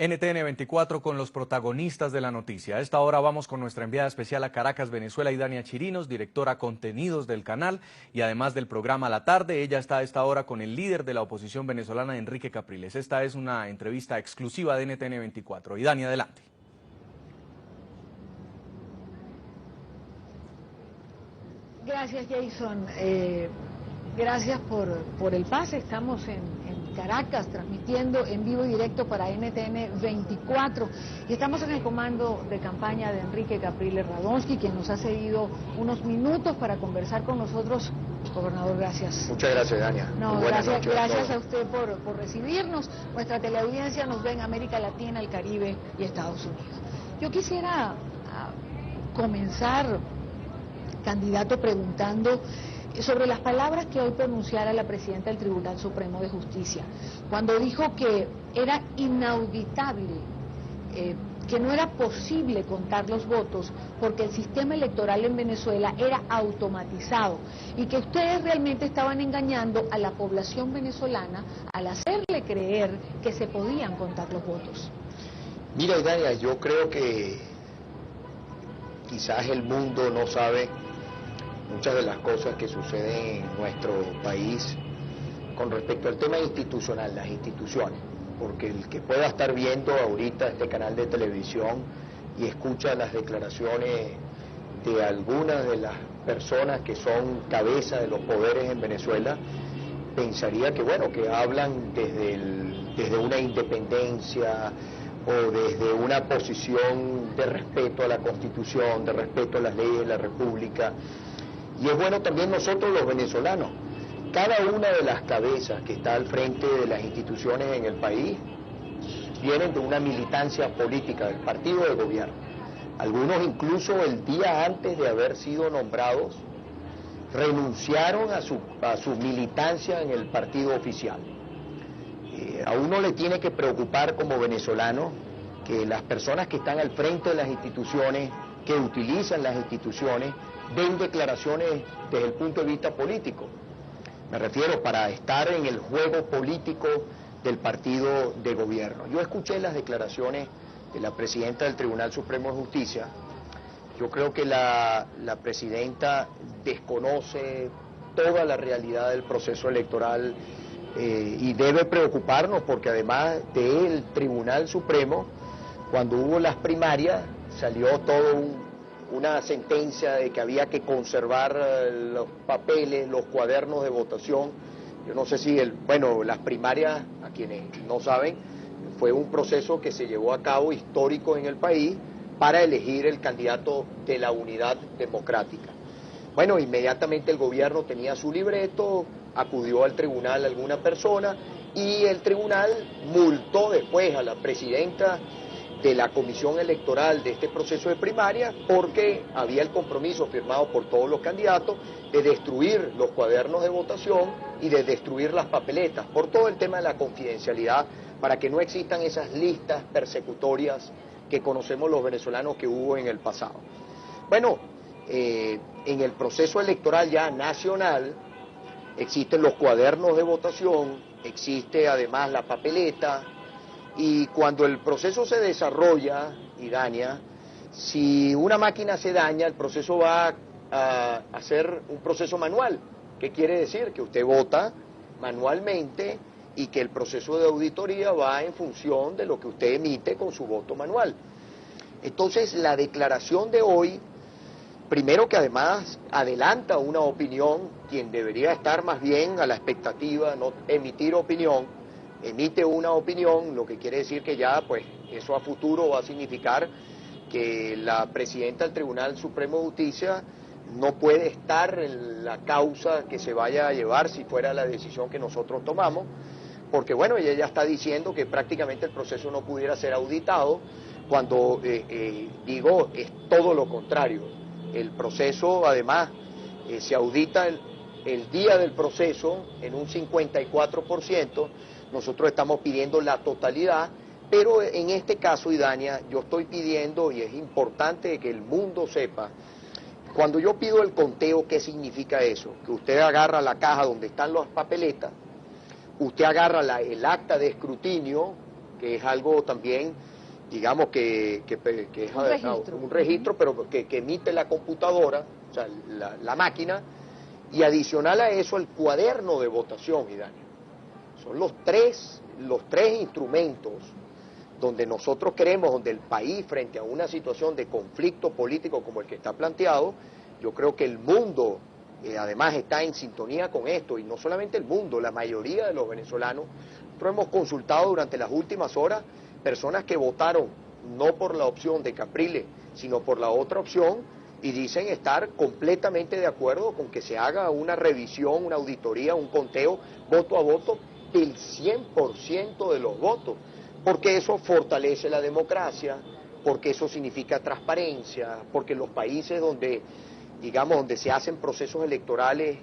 NTN 24 con los protagonistas de la noticia. A esta hora vamos con nuestra enviada especial a Caracas, Venezuela, Idania Chirinos, directora contenidos del canal y además del programa La Tarde. Ella está a esta hora con el líder de la oposición venezolana, Enrique Capriles. Esta es una entrevista exclusiva de NTN 24. Idania, adelante. Gracias, Jason. Gracias por el pase. Estamos en Caracas transmitiendo en vivo y directo para NTN 24 y estamos en el comando de campaña de Enrique Capriles Radonsky, quien nos ha cedido unos minutos para conversar con nosotros. Gobernador, gracias. Muchas gracias, Dania. No, gracias a usted por recibirnos. Nuestra teleaudiencia nos ve en América Latina, el Caribe y Estados Unidos. Yo quisiera comenzar, candidato, preguntando sobre las palabras que hoy pronunciara la presidenta del Tribunal Supremo de Justicia, cuando dijo que era inauditable, que no era posible contar los votos porque el sistema electoral en Venezuela era automatizado y que ustedes realmente estaban engañando a la población venezolana al hacerle creer que se podían contar los votos. Mira, Dania, yo creo que quizás el mundo no sabe muchas de las cosas que suceden en nuestro país con respecto al tema institucional, las instituciones, porque el que pueda estar viendo ahorita este canal de televisión y escucha las declaraciones de algunas de las personas que son cabeza de los poderes en Venezuela, pensaría que bueno, que hablan desde una independencia o desde una posición de respeto a la Constitución, de respeto a las leyes de la República. Y es bueno también nosotros los venezolanos, cada una de las cabezas que está al frente de las instituciones en el país vienen de una militancia política del partido de gobierno. Algunos incluso el día antes de haber sido nombrados renunciaron a su militancia en el partido oficial. A uno le tiene que preocupar como venezolano que las personas que están al frente de las instituciones, que utilizan las instituciones, den declaraciones desde el punto de vista político. Me refiero para estar en el juego político del partido de gobierno. Yo escuché las declaraciones de la presidenta del Tribunal Supremo de Justicia. Yo creo que la presidenta desconoce toda la realidad del proceso electoral y debe preocuparnos porque además del Tribunal Supremo, cuando hubo las primarias, salió una sentencia de que había que conservar los papeles, los cuadernos de votación. Yo no sé si las primarias, a quienes no saben, fue un proceso que se llevó a cabo histórico en el país para elegir el candidato de la unidad democrática. Bueno, inmediatamente el gobierno tenía su libreto, acudió al tribunal alguna persona y el tribunal multó después a la presidenta de la comisión electoral de este proceso de primaria porque había el compromiso firmado por todos los candidatos de destruir los cuadernos de votación y de destruir las papeletas por todo el tema de la confidencialidad para que no existan esas listas persecutorias que conocemos los venezolanos que hubo en el pasado. Bueno, en el proceso electoral ya nacional existen los cuadernos de votación, existe además la papeleta. Y cuando el proceso se desarrolla, Idania, si una máquina se daña, el proceso va a ser un proceso manual. ¿Qué quiere decir? Que usted vota manualmente y que el proceso de auditoría va en función de lo que usted emite con su voto manual. Entonces, la declaración de hoy, primero que además adelanta una opinión, quien debería estar más bien a la expectativa, no emitir opinión, emite una opinión, lo que quiere decir que ya, pues, eso a futuro va a significar que la presidenta del Tribunal Supremo de Justicia no puede estar en la causa que se vaya a llevar si fuera la decisión que nosotros tomamos, porque, bueno, ella ya está diciendo que prácticamente el proceso no pudiera ser auditado, cuando, digo, es todo lo contrario. El proceso, además, se audita el día del proceso en un 54%, nosotros estamos pidiendo la totalidad, pero en este caso, Idania, yo estoy pidiendo, y es importante que el mundo sepa, cuando yo pido el conteo, ¿qué significa eso? Que usted agarra la caja donde están las papeletas, usted agarra el acta de escrutinio, que es algo también, digamos, que es un registro, pero que emite la computadora, o sea, la máquina, y adicional a eso el cuaderno de votación, Idania. Son los tres instrumentos donde nosotros queremos, donde el país, frente a una situación de conflicto político como el que está planteado, yo creo que el mundo, además, está en sintonía con esto, y no solamente el mundo, la mayoría de los venezolanos. Nosotros hemos consultado durante las últimas horas personas que votaron no por la opción de Capriles, sino por la otra opción, y dicen estar completamente de acuerdo con que se haga una revisión, una auditoría, un conteo voto a voto del 100% de los votos, porque eso fortalece la democracia, porque eso significa transparencia, porque los países donde, digamos, donde se hacen procesos electorales,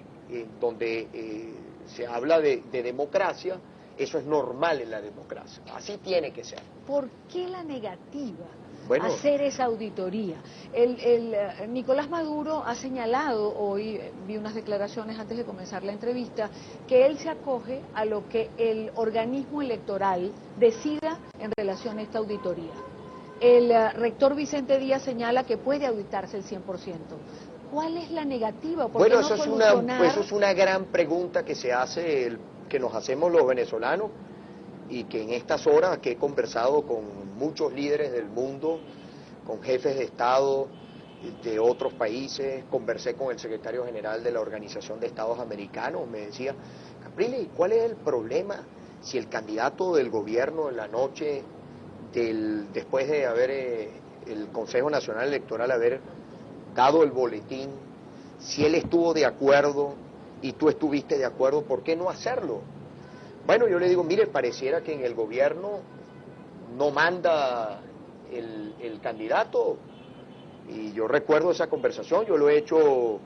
donde se habla de democracia, eso es normal en la democracia, así tiene que ser. ¿Por qué la negativa Bueno, a hacer esa auditoría? Nicolás Maduro ha señalado hoy, vi unas declaraciones antes de comenzar la entrevista, que él se acoge a lo que el organismo electoral decida en relación a esta auditoría. El rector Vicente Díaz señala que puede auditarse el 100%. ¿Cuál es la negativa? ¿Por qué no solucionar? Eso es una gran pregunta que se hace, que nos hacemos los venezolanos, y que en estas horas que he conversado con muchos líderes del mundo, con jefes de Estado de otros países, conversé con el secretario general de la Organización de Estados Americanos, me decía, Capriles, ¿cuál es el problema si el candidato del gobierno en la noche, después de haber el Consejo Nacional Electoral haber dado el boletín, si él estuvo de acuerdo y tú estuviste de acuerdo, ¿por qué no hacerlo? Bueno, yo le digo, mire, pareciera que en el gobierno no manda el candidato, y yo recuerdo esa conversación, yo lo he hecho,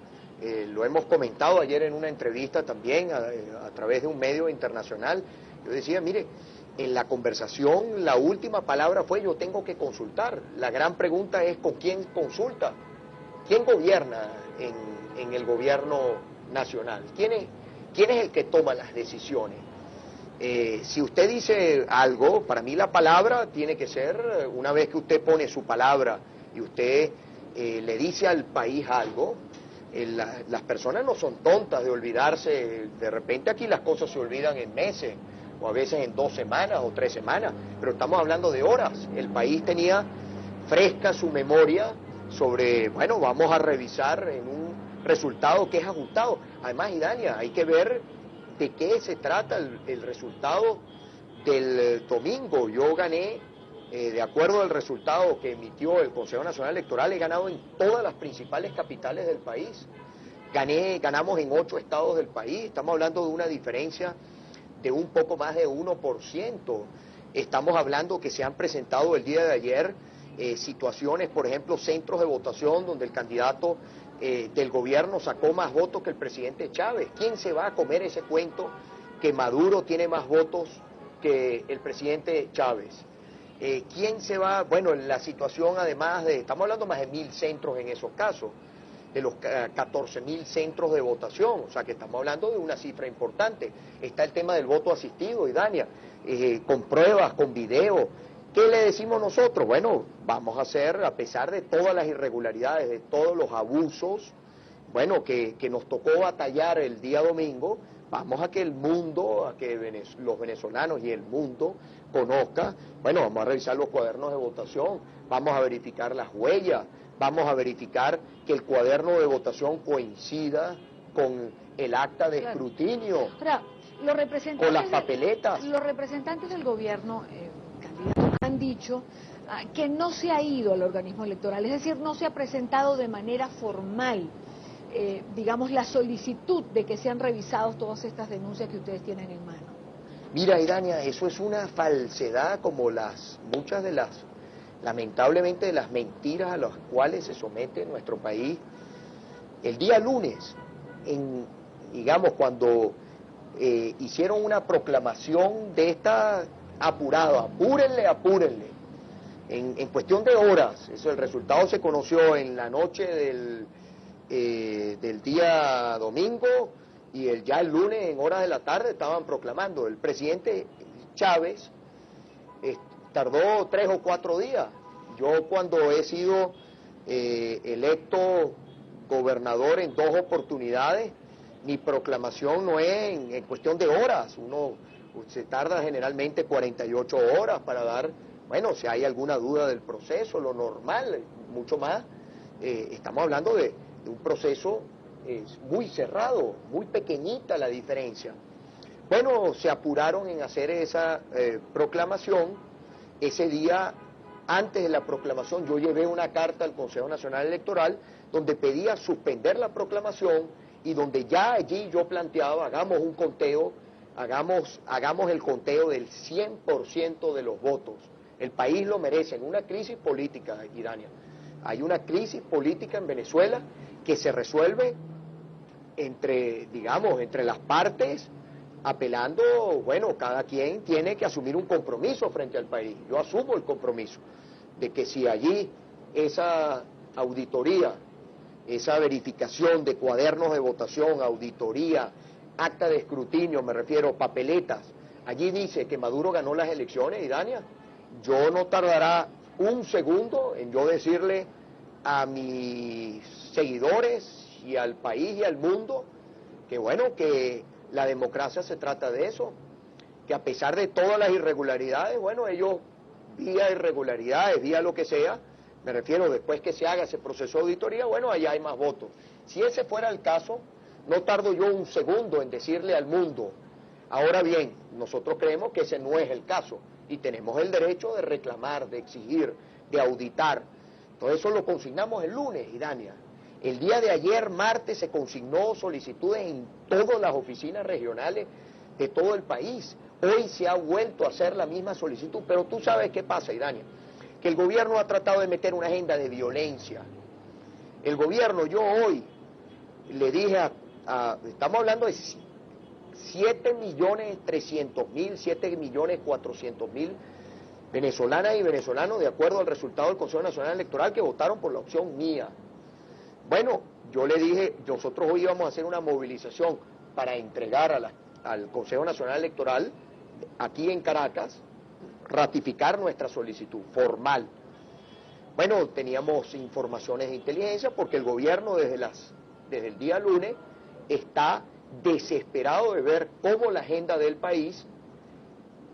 lo hemos comentado ayer en una entrevista también a través de un medio internacional. Yo decía, mire, en la conversación la última palabra fue yo tengo que consultar. La gran pregunta es ¿con quién consulta? ¿Quién gobierna en el gobierno nacional? ¿Quién es el que toma las decisiones? Si usted dice algo, para mí la palabra tiene que ser, una vez que usted pone su palabra y usted le dice al país algo, las personas no son tontas de olvidarse, de repente aquí las cosas se olvidan en meses, o a veces en 2 semanas o 3 semanas, pero estamos hablando de horas. El país tenía fresca su memoria sobre, bueno, vamos a revisar en un resultado que es ajustado. Además, Idania, hay que ver de qué se trata el resultado del domingo. Yo gané, de acuerdo al resultado que emitió el Consejo Nacional Electoral, he ganado en todas las principales capitales del país. Ganamos en 8 estados del país, estamos hablando de una diferencia de un poco más de 1%. Estamos hablando que se han presentado el día de ayer situaciones, por ejemplo, centros de votación donde el candidato del gobierno sacó más votos que el presidente Chávez. ¿Quién se va a comer ese cuento que Maduro tiene más votos que el presidente Chávez? ¿Quién se va? Bueno, la situación además estamos hablando más de 1.000 centros en esos casos, de los 14.000 centros de votación, o sea que estamos hablando de una cifra importante. Está el tema del voto asistido, Idania, con pruebas, con video. ¿Qué le decimos nosotros? Bueno, vamos a hacer, a pesar de todas las irregularidades, de todos los abusos, bueno, que nos tocó batallar el día domingo, vamos a que el mundo, a que los venezolanos y el mundo conozca, bueno, vamos a revisar los cuadernos de votación, vamos a verificar las huellas, vamos a verificar que el cuaderno de votación coincida con el acta de escrutinio, Ahora, con las papeletas. Los representantes del gobierno, candidatos, han dicho que no se ha ido al organismo electoral, es decir, no se ha presentado de manera formal, digamos, la solicitud de que sean revisados todas estas denuncias que ustedes tienen en mano. Mira, Idania, eso es una falsedad como muchas de las, lamentablemente, de las mentiras a las cuales se somete nuestro país. El día lunes, digamos, cuando hicieron una proclamación de esta apurada, apúrenle, en cuestión de horas, el resultado se conoció en la noche del día domingo, y ya el lunes en horas de la tarde estaban proclamando. El presidente Chávez tardó 3 o 4 días. Yo cuando he sido electo gobernador en 2 oportunidades, mi proclamación no es en cuestión de horas, se tarda generalmente 48 horas para dar, bueno, si hay alguna duda del proceso, lo normal, mucho más. Estamos hablando de un proceso muy cerrado, muy pequeñita la diferencia. Bueno, se apuraron en hacer esa proclamación. Ese día, antes de la proclamación, yo llevé una carta al Consejo Nacional Electoral donde pedía suspender la proclamación y donde ya allí yo planteaba, hagamos un conteo, hagamos el conteo del 100% de los votos. El país lo merece. En una crisis política, Idania, hay una crisis política en Venezuela que se resuelve entre las partes, apelando, bueno, cada quien tiene que asumir un compromiso frente al país. Yo asumo el compromiso de que si allí esa auditoría, esa verificación de cuadernos de votación, auditoría, acta de escrutinio, me refiero, papeletas, allí dice que Maduro ganó las elecciones, Idania, yo no tardará un segundo en yo decirle a mis seguidores y al país y al mundo que bueno, que la democracia se trata de eso, que a pesar de todas las irregularidades, bueno, ellos vía irregularidades, vía lo que sea, me refiero después que se haga ese proceso de auditoría, bueno, allá hay más votos. Si ese fuera el caso, no tardo yo un segundo en decirle al mundo. Ahora bien, nosotros creemos que ese no es el caso y tenemos el derecho de reclamar, de exigir, de auditar. Todo eso lo consignamos el lunes, Idania. El día de ayer, martes, se consignó solicitudes en todas las oficinas regionales de todo el país. Hoy se ha vuelto a hacer la misma solicitud, pero tú sabes qué pasa, Idania, que el gobierno ha tratado de meter una agenda de violencia. El gobierno, yo hoy le dije estamos hablando de 7.300.000, 7.400.000 venezolanas y venezolanos, de acuerdo al resultado del Consejo Nacional Electoral, que votaron por la opción mía. Bueno, yo le dije, nosotros hoy íbamos a hacer una movilización para entregar al Consejo Nacional Electoral, aquí en Caracas, ratificar nuestra solicitud formal. Bueno, teníamos informaciones de inteligencia porque el gobierno desde el día lunes está desesperado de ver cómo la agenda del país,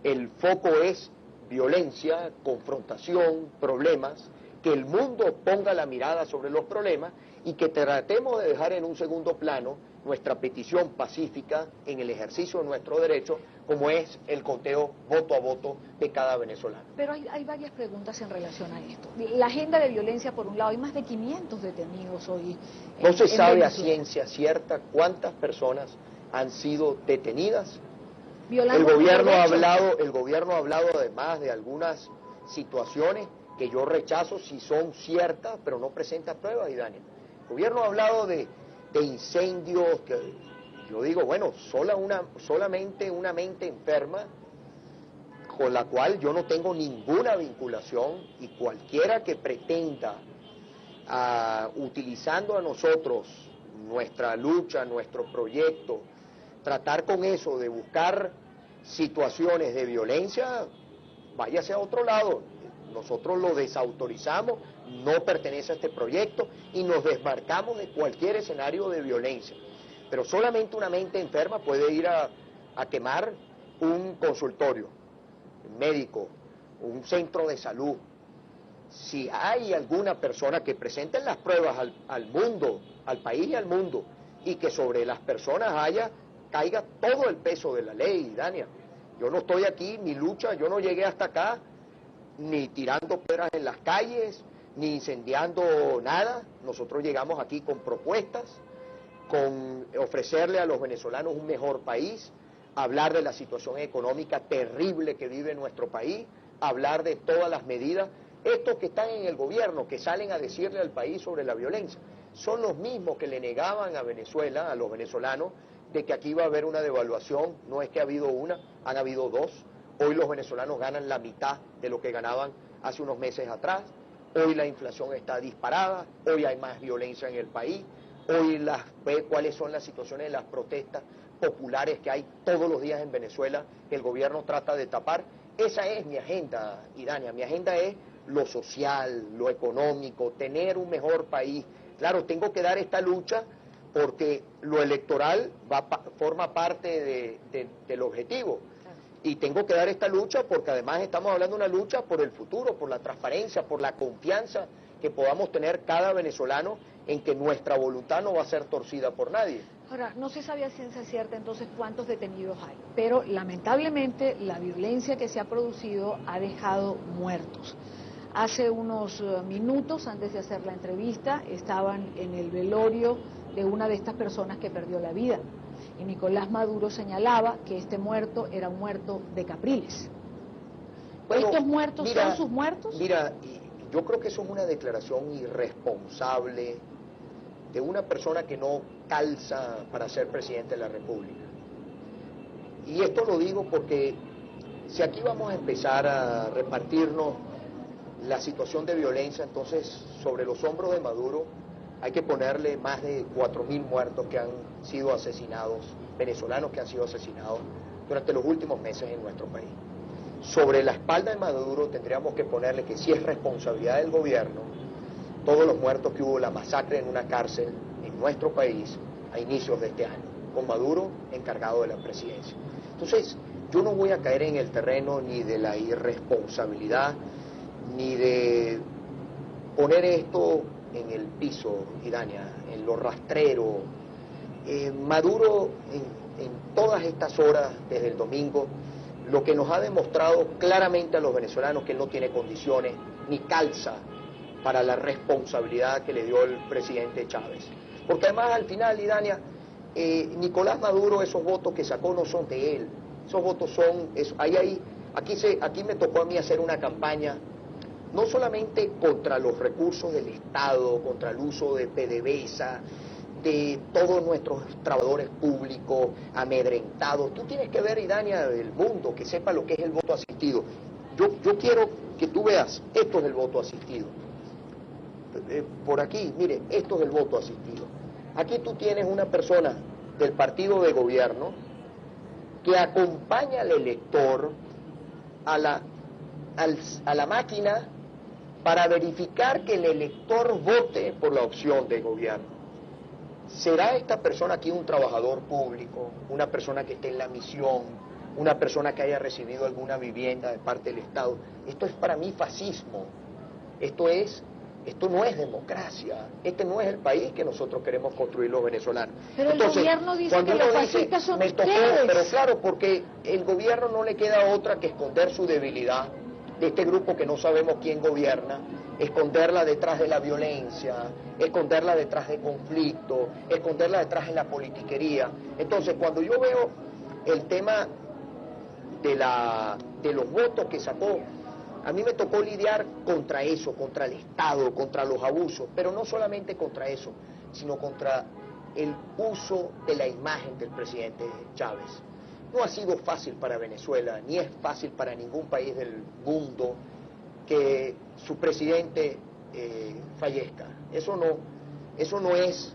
el foco es violencia, confrontación, problemas, que el mundo ponga la mirada sobre los problemas y que tratemos de dejar en un segundo plano nuestra petición pacífica en el ejercicio de nuestro derecho, como es el conteo voto a voto de cada venezolano. Pero hay varias preguntas en relación a esto. La agenda de violencia, por un lado, hay más de 500 detenidos hoy. No se sabe a ciencia cierta cuántas personas han sido detenidas. El gobierno ha hablado además de algunas situaciones que yo rechazo si son ciertas, pero no presenta pruebas, Idania. El gobierno ha hablado de incendios, que yo digo, bueno, solamente una mente enferma, con la cual yo no tengo ninguna vinculación, y cualquiera que pretenda, utilizando a nosotros, nuestra lucha, nuestro proyecto, tratar con eso de buscar situaciones de violencia, váyase a otro lado. Nosotros lo desautorizamos, no pertenece a este proyecto y nos desmarcamos de cualquier escenario de violencia. Pero solamente una mente enferma puede ir a quemar un consultorio médico, un centro de salud. Si hay alguna persona que presente las pruebas al mundo, al país y al mundo, y que sobre las personas caiga todo el peso de la ley, Dania. Yo no estoy aquí, mi lucha, yo no llegué hasta acá ni tirando piedras en las calles, ni incendiando nada. Nosotros llegamos aquí con propuestas, con ofrecerle a los venezolanos un mejor país, hablar de la situación económica terrible que vive nuestro país, hablar de todas las medidas. Estos que están en el gobierno, que salen a decirle al país sobre la violencia, son los mismos que le negaban a Venezuela, a los venezolanos, de que aquí iba a haber una devaluación. No es que ha habido una, han habido dos. Hoy los venezolanos ganan la mitad de lo que ganaban hace unos meses atrás. Hoy la inflación está disparada, hoy hay más violencia en el país, hoy ve cuáles son las situaciones de las protestas populares que hay todos los días en Venezuela, que el gobierno trata de tapar, esa es mi agenda, Idania. Mi agenda es lo social, lo económico, tener un mejor país. Claro, tengo que dar esta lucha porque lo electoral forma parte del objetivo. Y tengo que dar esta lucha porque además estamos hablando de una lucha por el futuro, por la transparencia, por la confianza que podamos tener cada venezolano en que nuestra voluntad no va a ser torcida por nadie. Ahora, no se sabía a ciencia cierta entonces cuántos detenidos hay, pero lamentablemente la violencia que se ha producido ha dejado muertos. Hace unos minutos, antes de hacer la entrevista, estaban en el velorio de una de estas personas que perdió la vida. Y Nicolás Maduro señalaba que este muerto era un muerto de Capriles. Bueno, ¿Estos muertos son sus muertos? Mira, yo creo que eso es una declaración irresponsable de una persona que no calza para ser presidente de la República. Y esto lo digo porque si aquí vamos a empezar a repartirnos la situación de violencia, entonces sobre los hombros de Maduro hay que ponerle más de 4.000 muertos que han sido asesinados, venezolanos que han sido asesinados durante los últimos meses en nuestro país. Sobre la espalda de Maduro tendríamos que ponerle que si es responsabilidad del gobierno, todos los muertos que hubo, la masacre en una cárcel en nuestro país a inicios de este año, con Maduro encargado de la presidencia. Entonces, yo no voy a caer en el terreno ni de la irresponsabilidad, ni de poner esto en el piso, Idania, en lo rastrero. Maduro, en todas estas horas, desde el domingo, lo que nos ha demostrado claramente a los venezolanos que él no tiene condiciones ni calza para la responsabilidad que le dio el presidente Chávez. Porque además al final, Idania, Nicolás Maduro, esos votos que sacó no son de él, esos votos son, aquí me tocó a mí hacer una campaña no solamente contra los recursos del Estado, contra el uso de PDVSA, de todos nuestros trabajadores públicos amedrentados. Tú tienes que ver, Idania, del mundo, que sepa lo que es el voto asistido. Yo quiero que tú veas, esto es el voto asistido. Por aquí, mire, esto es el voto asistido. Aquí tú tienes una persona del partido de gobierno que acompaña al elector a la máquina para verificar que el elector vote por la opción de gobierno. ¿Será esta persona aquí un trabajador público, una persona que esté en la misión, una persona que haya recibido alguna vivienda de parte del Estado? Esto es para mí fascismo. Esto no es democracia. Este no es el país que nosotros queremos construir los venezolanos. Pero entonces, el gobierno dice que los fascistas son ustedes. Pero claro, porque el gobierno no le queda otra que esconder su debilidad de este grupo que no sabemos quién gobierna, esconderla detrás de la violencia, esconderla detrás de conflicto, esconderla detrás de la politiquería. Entonces, cuando yo veo el tema de los votos que sacó, a mí me tocó lidiar contra eso, contra el Estado, contra los abusos, pero no solamente contra eso, sino contra el uso de la imagen del presidente Chávez. No ha sido fácil para Venezuela, ni es fácil para ningún país del mundo que su presidente fallezca. Eso no es,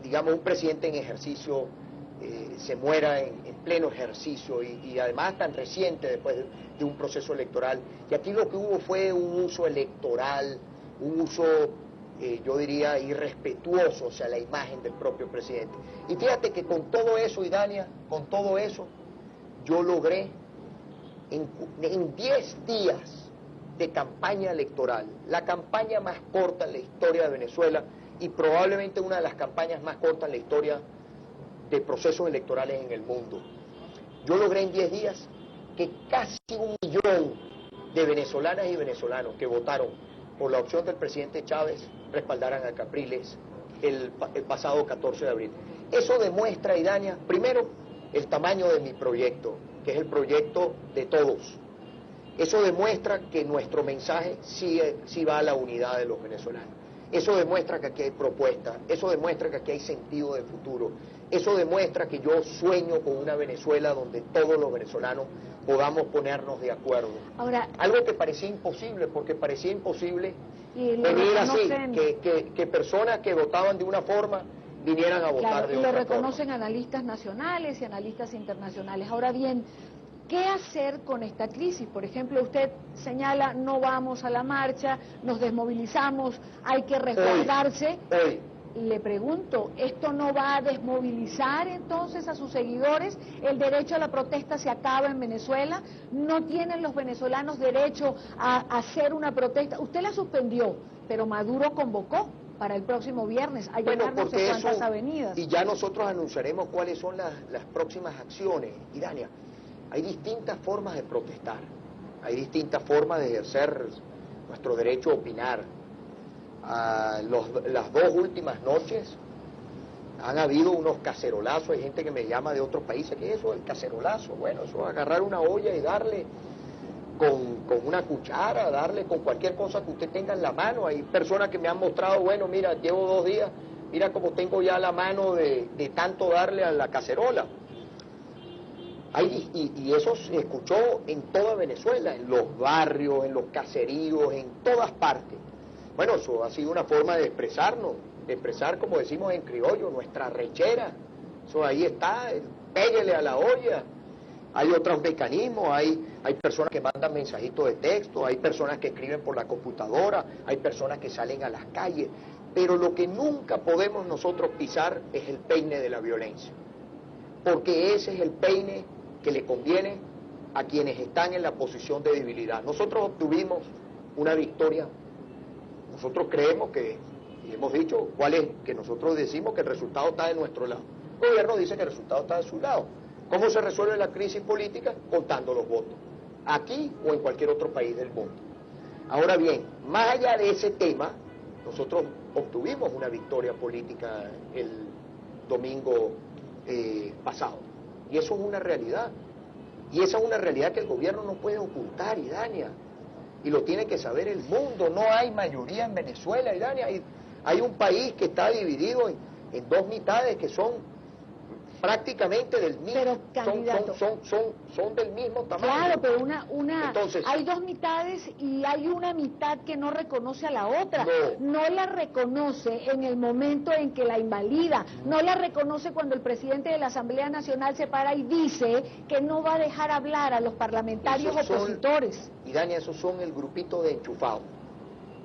digamos, un presidente en ejercicio se muera en pleno ejercicio y además tan reciente después de un proceso electoral. Y aquí lo que hubo fue un uso electoral, un uso, yo diría, irrespetuoso hacia la imagen del propio presidente. Y fíjate que con todo eso, Idania, con todo eso, yo logré en 10 días de campaña electoral, la campaña más corta en la historia de Venezuela y probablemente una de las campañas más cortas en la historia de procesos electorales en el mundo. Yo logré en 10 días que casi 1 millón de venezolanas y venezolanos que votaron por la opción del presidente Chávez respaldaran a Capriles el pasado 14 de abril. Eso demuestra, Idania, primero, el tamaño de mi proyecto, que es el proyecto de todos. Eso demuestra que nuestro mensaje sí va a la unidad de los venezolanos. Eso demuestra que aquí hay propuestas, eso demuestra que aquí hay sentido de futuro, eso demuestra que yo sueño con una Venezuela donde todos los venezolanos podamos ponernos de acuerdo. Ahora, algo que parecía imposible, porque parecía imposible venir así, que personas que votaban de una forma vinieran a votar de otra forma. Lo reconocen analistas nacionales y analistas internacionales. Ahora bien, ¿Qué hacer con esta crisis? Por ejemplo, usted señala, no vamos a la marcha, nos desmovilizamos, hay que resguardarse. Hoy. Le pregunto, ¿esto no va a desmovilizar entonces a sus seguidores? ¿El derecho a la protesta se acaba en Venezuela? ¿No tienen los venezolanos derecho a hacer una protesta? Usted la suspendió, pero Maduro convocó para el próximo viernes a llenar no sé cuántas avenidas. Y ya nosotros anunciaremos cuáles son las próximas acciones. Y Dania, hay distintas formas de protestar, hay distintas formas de ejercer nuestro derecho a opinar. Las 2 últimas noches han habido unos cacerolazos, hay gente que me llama de otros países, ¿qué es eso del cacerolazo? Bueno, eso es agarrar una olla y darle con una cuchara, darle con cualquier cosa que usted tenga en la mano. Hay personas que me han mostrado, bueno, mira, llevo 2 días, mira cómo tengo ya la mano de tanto darle a la cacerola. Y eso se escuchó en toda Venezuela, en los barrios, en los caseríos, en todas partes. Bueno, eso ha sido una forma de expresarnos, de expresar, como decimos en criollo, nuestra rechera. Eso ahí está, péguele a la olla. Hay otros mecanismos, hay personas que mandan mensajitos de texto, hay personas que escriben por la computadora, hay personas que salen a las calles. Pero lo que nunca podemos nosotros pisar es el peine de la violencia. Porque ese es el peine que le conviene a quienes están en la posición de debilidad. Nosotros obtuvimos una victoria. Nosotros creemos que, y hemos dicho cuál es, que nosotros decimos que el resultado está de nuestro lado. El gobierno dice que el resultado está de su lado. ¿Cómo se resuelve la crisis política? Contando los votos, aquí o en cualquier otro país del mundo. Ahora bien, más allá de ese tema, nosotros obtuvimos una victoria política el domingo pasado. Y eso es una realidad. Y esa es una realidad que el gobierno no puede ocultar, Idania. Y lo tiene que saber el mundo. No hay mayoría en Venezuela, Idania. Hay un país que está dividido en 2 mitades que son prácticamente del mismo, pero, candidato, son del mismo tamaño. Claro, pero Entonces, hay 2 mitades y hay una mitad que no reconoce a la otra. No la reconoce en el momento en que la invalida. No la reconoce cuando el presidente de la Asamblea Nacional se para y dice que no va a dejar hablar a los parlamentarios opositores. Y Dania, esos son el grupito de enchufados.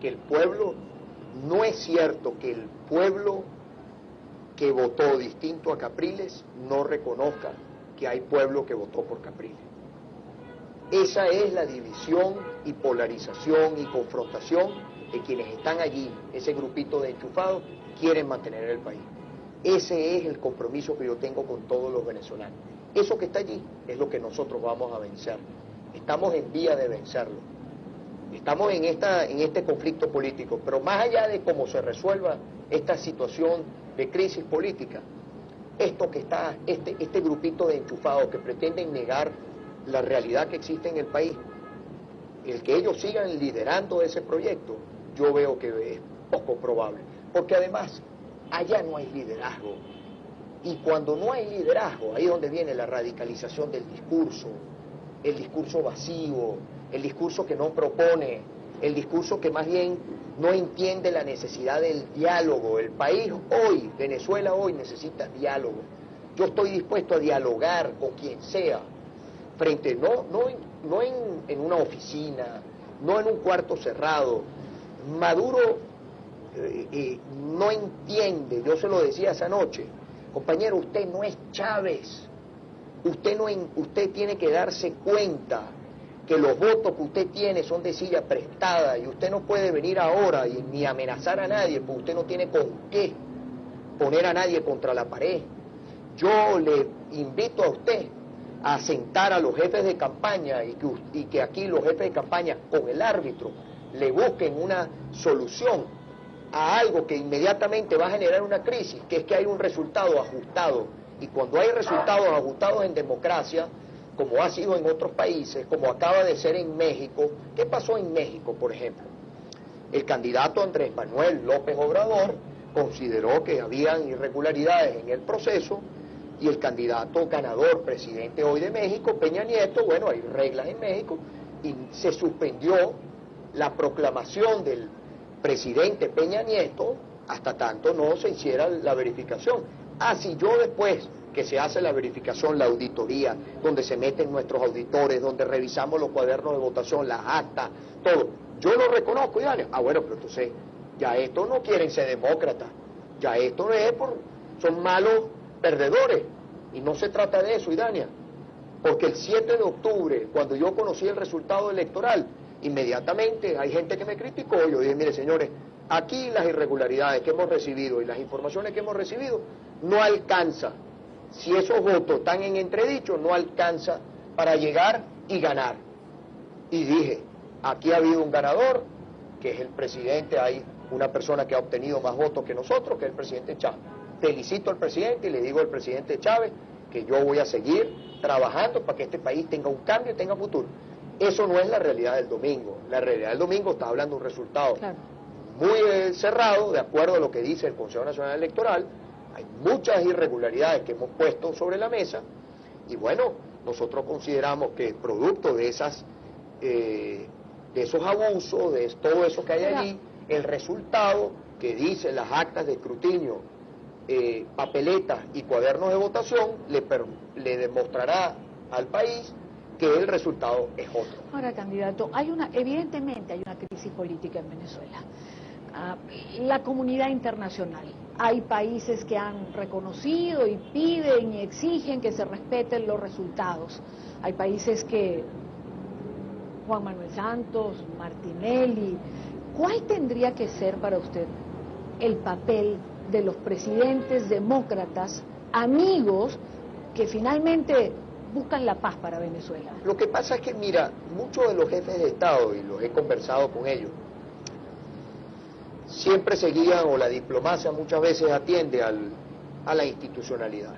Que el pueblo, no es cierto que el pueblo que votó distinto a Capriles no reconozca que hay pueblo que votó por Capriles. Esa es la división y polarización y confrontación de quienes están allí, ese grupito de enchufados, quieren mantener el país. Ese es el compromiso que yo tengo con todos los venezolanos. Eso que está allí es lo que nosotros vamos a vencer. Estamos en vía de vencerlo. Estamos en este conflicto político, pero más allá de cómo se resuelva esta situación de crisis política, esto que está, este grupito de enchufados que pretenden negar la realidad que existe en el país, el que ellos sigan liderando ese proyecto, yo veo que es poco probable, porque además allá no hay liderazgo, y cuando no hay liderazgo, ahí es donde viene la radicalización del discurso, el discurso vacío, el discurso que no propone, el discurso que más bien no entiende la necesidad del diálogo. El país hoy, Venezuela hoy, necesita diálogo. Yo estoy dispuesto a dialogar con quien sea, frente, no en una oficina, no en un cuarto cerrado. Maduro no entiende, yo se lo decía esa noche, compañero, usted no es Chávez, usted tiene que darse cuenta que los votos que usted tiene son de silla prestada y usted no puede venir ahora ni amenazar a nadie, porque usted no tiene con qué poner a nadie contra la pared. Yo le invito a usted a sentar a los jefes de campaña y que aquí los jefes de campaña con el árbitro le busquen una solución a algo que inmediatamente va a generar una crisis, que es que hay un resultado ajustado. Y cuando hay resultados ajustados en democracia, como ha sido en otros países, como acaba de ser en México. ¿Qué pasó en México, por ejemplo? El candidato Andrés Manuel López Obrador consideró que habían irregularidades en el proceso y el candidato ganador, presidente hoy de México, Peña Nieto, bueno, hay reglas en México, y se suspendió la proclamación del presidente Peña Nieto hasta tanto no se hiciera la verificación. Si yo después que se hace la verificación, la auditoría, donde se meten nuestros auditores, donde revisamos los cuadernos de votación, las actas, todo. Yo lo reconozco, Idania. Ah, bueno, pero entonces, ya estos no quieren ser demócratas, ya esto es son malos perdedores, y no se trata de eso, Idania, porque el 7 de octubre, cuando yo conocí el resultado electoral, inmediatamente hay gente que me criticó. Yo dije, mire señores, aquí las irregularidades que hemos recibido y las informaciones que hemos recibido no alcanza. Si esos votos están en entredicho, no alcanza para llegar y ganar. Y dije, aquí ha habido un ganador, que es el presidente. Hay una persona que ha obtenido más votos que nosotros, que es el presidente Chávez. Felicito al presidente y le digo al presidente Chávez que yo voy a seguir trabajando para que este país tenga un cambio y tenga futuro. Eso no es la realidad del domingo. La realidad del domingo está hablando de un resultado muy cerrado, de acuerdo a lo que dice el Consejo Nacional Electoral. Hay muchas irregularidades que hemos puesto sobre la mesa, y bueno, nosotros consideramos que producto de esos abusos, de todo eso que hay allí, el resultado que dicen las actas de escrutinio, papeletas y cuadernos de votación, le demostrará al país que el resultado es otro. Ahora, candidato, evidentemente hay una crisis política en Venezuela. La comunidad internacional, hay países que han reconocido y piden y exigen que se respeten los resultados. Hay países que, Juan Manuel Santos, Martinelli, ¿cuál tendría que ser para usted el papel de los presidentes demócratas, amigos, que finalmente buscan la paz para Venezuela? Lo que pasa es que, mira, muchos de los jefes de Estado, y los he conversado con ellos, siempre se guían, o la diplomacia muchas veces atiende a la institucionalidad.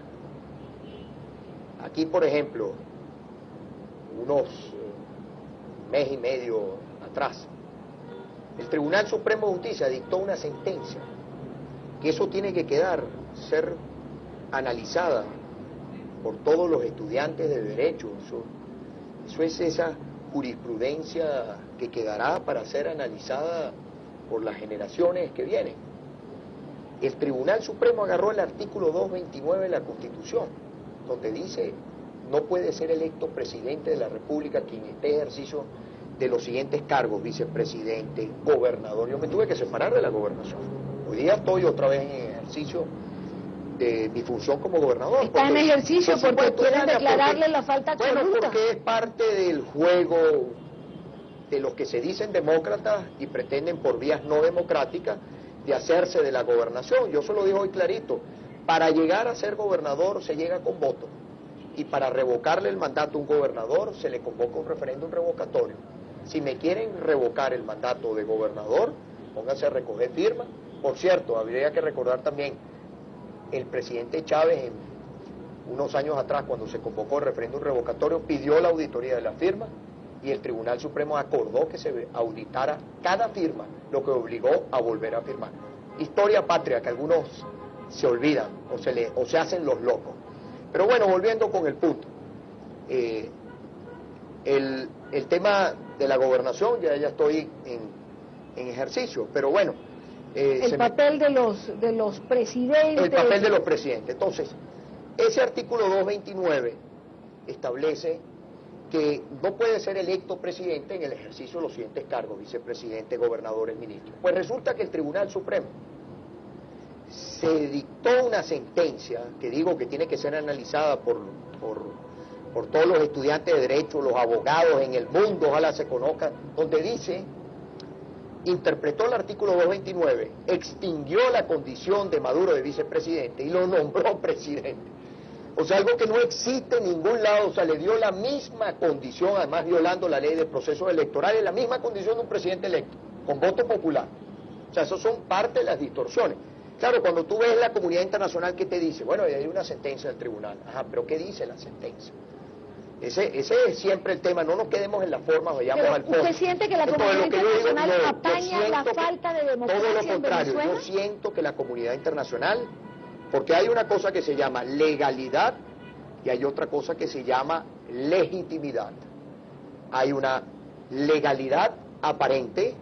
Aquí, por ejemplo, unos mes y medio atrás, el Tribunal Supremo de Justicia dictó una sentencia que eso tiene que ser analizada por todos los estudiantes de Derecho. Eso es esa jurisprudencia que quedará para ser analizada por las generaciones que vienen. El Tribunal Supremo agarró el artículo 229 de la Constitución, donde dice: no puede ser electo presidente de la República quien esté en ejercicio de los siguientes cargos: vicepresidente, gobernador. Yo me tuve que separar de la gobernación. Hoy día estoy otra vez en ejercicio de mi función como gobernador. Está en ejercicio porque quieren declararle la falta absoluta. Bueno, porque es parte del juego de los que se dicen demócratas y pretenden por vías no democráticas de hacerse de la gobernación. Yo se lo digo hoy clarito: para llegar a ser gobernador se llega con voto, y para revocarle el mandato a un gobernador se le convoca un referéndum revocatorio. Si me quieren revocar el mandato de gobernador, pónganse a recoger firmas. Por cierto, habría que recordar también, el presidente Chávez, unos años atrás, cuando se convocó el referéndum revocatorio, pidió la auditoría de las firmas, y el Tribunal Supremo acordó que se auditara cada firma, lo que obligó a volver a firmar. Historia patria que algunos se olvidan o se hacen los locos. Pero bueno, volviendo con el punto, el tema de la gobernación, ya estoy en ejercicio, pero bueno. El papel de los presidentes. El papel de los presidentes. Entonces, ese artículo 229 establece que no puede ser electo presidente en el ejercicio de los siguientes cargos: vicepresidente, gobernadores, ministros. Pues resulta que el Tribunal Supremo se dictó una sentencia, que digo que tiene que ser analizada por todos los estudiantes de Derecho, los abogados en el mundo, ojalá se conozca, donde dice: interpretó el artículo 229, extinguió la condición de Maduro de vicepresidente y lo nombró presidente. O sea, algo que no existe en ningún lado. O sea, le dio la misma condición, además violando la ley de procesos electorales, la misma condición de un presidente electo, con voto popular. O sea, eso son parte de las distorsiones. Claro, cuando tú ves la comunidad internacional que te dice, bueno, hay una sentencia del tribunal. Ajá, pero ¿qué dice la sentencia? Ese es siempre el tema, no nos quedemos en la forma, vayamos al fondo. ¿Usted siente que la comunidad internacional apaña la falta de democracia todo lo en contrario, Venezuela? yo siento que la comunidad internacional, porque hay una cosa que se llama legalidad y hay otra cosa que se llama legitimidad. Hay una legalidad aparente,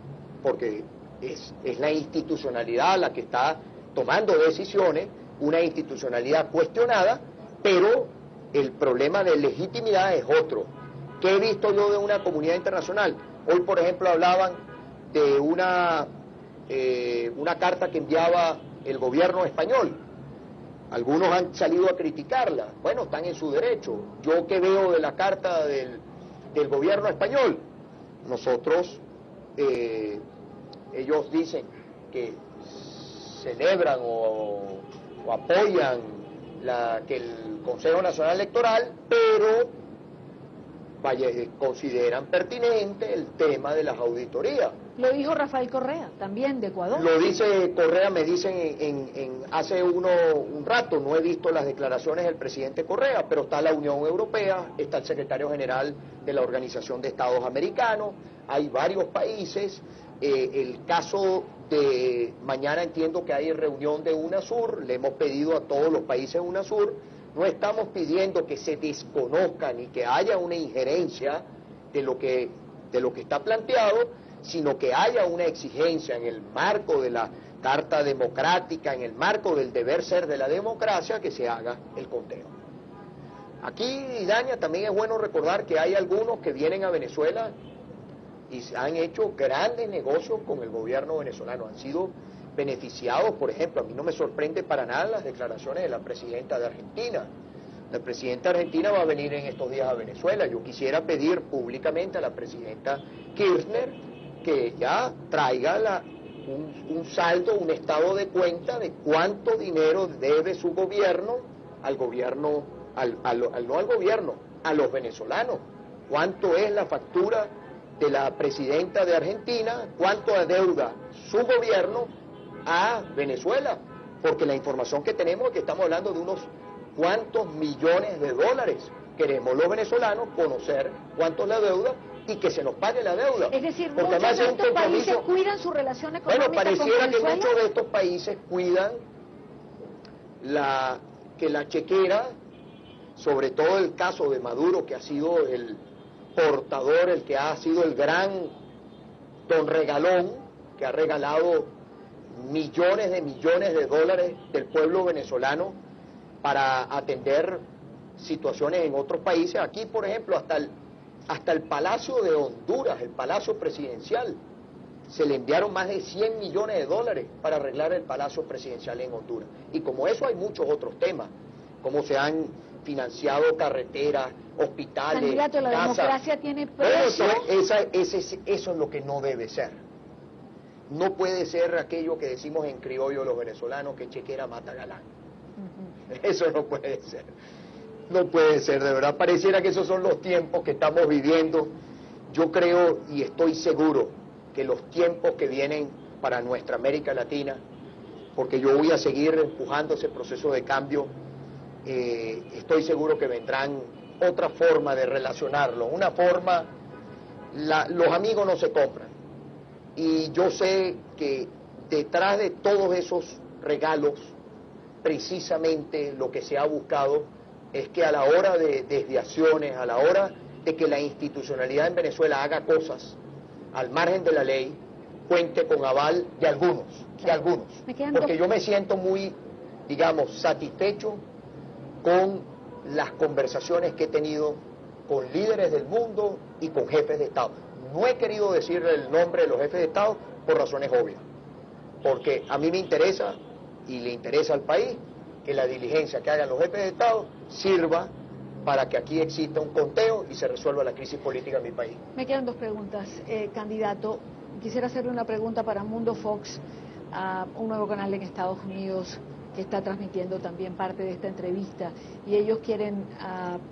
porque es la institucionalidad la que está tomando decisiones, una institucionalidad cuestionada, Pero el problema de legitimidad es otro. ¿Qué he visto yo de una comunidad internacional? Hoy, por ejemplo, hablaban de una carta que enviaba el gobierno español. Algunos han salido a criticarla. Bueno, están en su derecho. Yo que veo de la carta del gobierno español, nosotros, ellos dicen que celebran o apoyan que el Consejo Nacional Electoral, pero consideran pertinente el tema de las auditorías. Lo dijo Rafael Correa, también de Ecuador. Lo dice Correa, me dicen hace un rato, no he visto las declaraciones del presidente Correa, pero está la Unión Europea, está el secretario general de la Organización de Estados Americanos, hay varios países. El caso de mañana entiendo que hay reunión de UNASUR, le hemos pedido a todos los países de UNASUR, no estamos pidiendo que se desconozcan y que haya una injerencia de lo que está planteado, sino que haya una exigencia en el marco de la Carta Democrática, en el marco del deber ser de la democracia, que se haga el conteo. Aquí, Dania, también es bueno recordar que hay algunos que vienen a Venezuela y han hecho grandes negocios con el gobierno venezolano, han sido beneficiados. Por ejemplo, a mí no me sorprende para nada las declaraciones de la presidenta de Argentina. La presidenta de Argentina va a venir en estos días a Venezuela. Yo quisiera pedir públicamente a la presidenta Kirchner que ya traiga un saldo, un estado de cuenta de cuánto dinero debe su gobierno al gobierno, no al gobierno, a los venezolanos. Cuánto es la factura de la presidenta de Argentina, cuánto adeuda su gobierno a Venezuela, porque la información que tenemos es que estamos hablando de unos cuantos millones de dólares. Queremos los venezolanos conocer cuánto es la deuda y que se nos pague la deuda. Es decir, porque muchos de estos países cuidan su relación económica con Venezuela. Bueno, pareciera que muchos de estos países cuidan que la chequera, sobre todo el caso de Maduro, que ha sido el portador, el que ha sido el gran don regalón, que ha regalado millones de dólares del pueblo venezolano para atender situaciones en otros países. Aquí, por ejemplo, hasta el Palacio de Honduras, el Palacio Presidencial, se le enviaron más de 100 millones de dólares para arreglar el Palacio Presidencial en Honduras. Y como eso hay muchos otros temas, como se han financiado carreteras, hospitales, candidato, la casas. democracia tiene precio. Eso es lo que no debe ser. No puede ser aquello que decimos en criollo los venezolanos, que chequera mata galán. Eso no puede ser. No puede ser, de verdad. Pareciera que esos son los tiempos que estamos viviendo. Yo creo y estoy seguro que los tiempos que vienen para nuestra América Latina, porque yo voy a seguir empujando ese proceso de cambio, estoy seguro que vendrán otra forma de relacionarlo, una forma, los amigos no se compran. Y yo sé que detrás de todos esos regalos, precisamente lo que se ha buscado es que a la hora de desviaciones, a la hora de que la institucionalidad en Venezuela haga cosas al margen de la ley, cuente con aval de algunos, porque yo me siento muy, digamos, satisfecho con las conversaciones que he tenido con líderes del mundo y con jefes de Estado. No he querido decir el nombre de los jefes de Estado por razones obvias, porque a mí me interesa y le interesa al país que la diligencia que hagan los jefes de Estado sirva para que aquí exista un conteo y se resuelva la crisis política en mi país. Me quedan dos preguntas, candidato. Quisiera hacerle una pregunta para Mundo Fox, un nuevo canal en Estados Unidos que está transmitiendo también parte de esta entrevista, y ellos quieren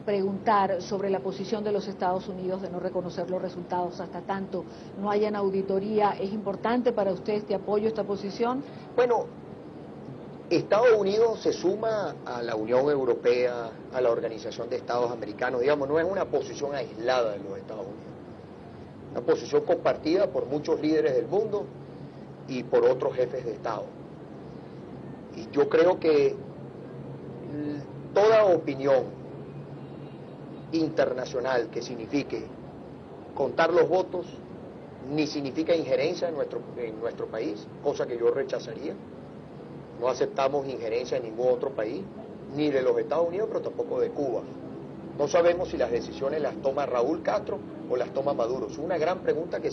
preguntar sobre la posición de los Estados Unidos de no reconocer los resultados hasta tanto no hayan auditoría. ¿Es importante para usted este apoyo, esta posición? Bueno, Estados Unidos se suma a la Unión Europea, a la Organización de Estados Americanos, digamos, no es una posición aislada de los Estados Unidos, una posición compartida por muchos líderes del mundo y por otros jefes de Estado. Y yo creo que toda opinión internacional que signifique contar los votos ni significa injerencia en nuestro país, cosa que yo rechazaría. No aceptamos injerencia en ningún otro país, ni de los Estados Unidos, pero tampoco de Cuba. No sabemos si las decisiones las toma Raúl Castro o las toma Maduro. Es una gran pregunta que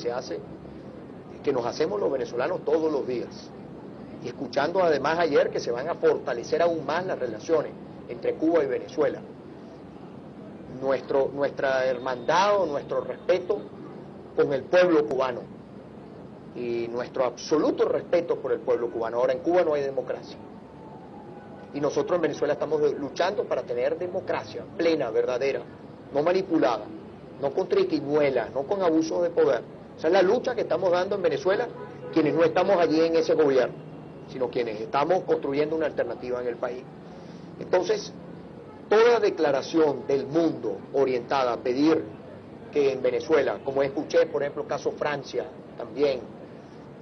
que nos hacemos los venezolanos todos los días. Y escuchando además ayer que se van a fortalecer aún más las relaciones entre Cuba y Venezuela. Nuestra hermandad o nuestro respeto con el pueblo cubano y nuestro absoluto respeto por el pueblo cubano. Ahora, en Cuba no hay democracia. Y nosotros en Venezuela estamos luchando para tener democracia plena, verdadera, no manipulada, no con triquiñuelas, no con abusos de poder. Esa es la lucha que estamos dando en Venezuela, quienes no estamos allí en ese gobierno, sino quienes estamos construyendo una alternativa en el país. Entonces, toda declaración del mundo orientada a pedir que en Venezuela, como escuché, por ejemplo, caso Francia, también,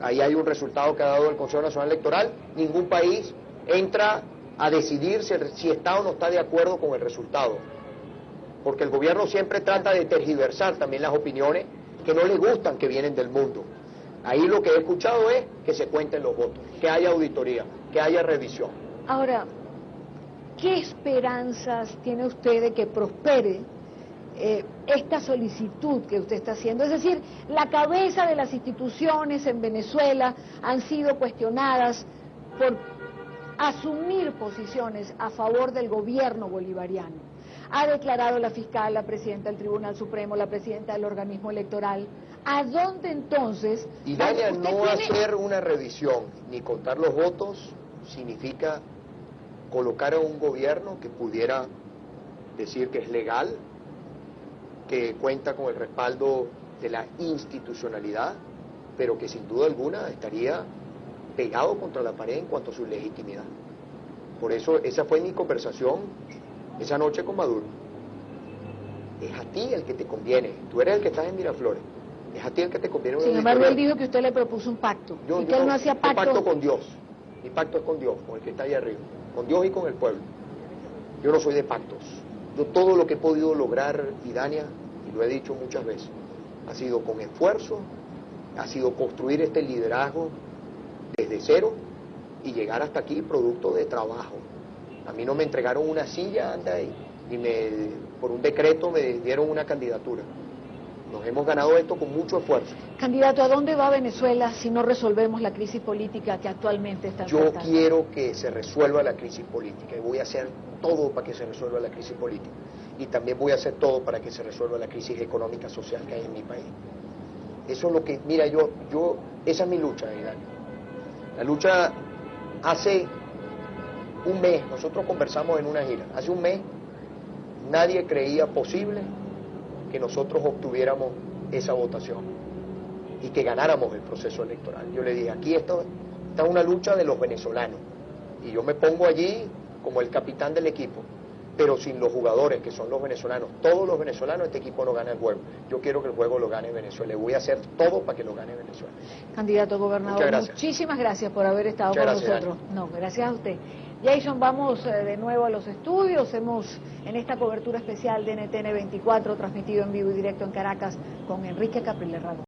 ahí hay un resultado que ha dado el Consejo Nacional Electoral, ningún país entra a decidir si está o no está de acuerdo con el resultado, porque el gobierno siempre trata de tergiversar también las opiniones que no le gustan que vienen del mundo. Ahí lo que he escuchado es que se cuenten los votos, que haya auditoría, que haya revisión. Ahora, ¿qué esperanzas tiene usted de que prospere esta solicitud que usted está haciendo? Es decir, la cabeza de las instituciones en Venezuela han sido cuestionadas por asumir posiciones a favor del gobierno bolivariano. Ha declarado la fiscal, la presidenta del Tribunal Supremo, la presidenta del organismo electoral. ¿A dónde entonces? Y Dania, no hacer una revisión ni contar los votos significa colocar a un gobierno que pudiera decir que es legal, que cuenta con el respaldo de la institucionalidad, pero que sin duda alguna estaría pegado contra la pared en cuanto a su legitimidad. Por eso esa fue mi conversación esa noche con Maduro. Es a ti el que te conviene, tú eres el que estás en Miraflores, es a ti el que te conviene. Sin embargo, él dijo que usted le propuso un pacto, y que él no hacía pacto. Pacto con Dios, mi pacto es con Dios, con el que está allá arriba, con Dios y con el pueblo. Yo no soy de pactos. Yo todo lo que he podido lograr, y Dania, y lo he dicho muchas veces, ha sido con esfuerzo, ha sido construir este liderazgo desde cero y llegar hasta aquí producto de trabajo. A mí no me entregaron una silla, anda ahí, ni por un decreto me dieron una candidatura. Nos hemos ganado esto con mucho esfuerzo. Candidato, ¿a dónde va Venezuela si no resolvemos la crisis política que actualmente está enfrentando? Yo quiero que se resuelva la crisis política y voy a hacer todo para que se resuelva la crisis política. Y también voy a hacer todo para que se resuelva la crisis económica social que hay en mi país. Eso es lo que, mira, esa es mi lucha, Dani. La lucha hace un mes, nosotros conversamos en una gira, hace un mes nadie creía posible que nosotros obtuviéramos esa votación y que ganáramos el proceso electoral. Yo le dije, aquí está una lucha de los venezolanos y yo me pongo allí como el capitán del equipo, pero sin los jugadores que son los venezolanos, todos los venezolanos, este equipo no gana el juego. Yo quiero que el juego lo gane Venezuela y voy a hacer todo para que lo gane Venezuela. Candidato gobernador, muchísimas gracias por haber estado con nosotros. No, gracias a usted. Jason, vamos de nuevo a los estudios. Hemos en esta cobertura especial de NTN 24 transmitido en vivo y directo en Caracas con Enrique Capriles Ramos.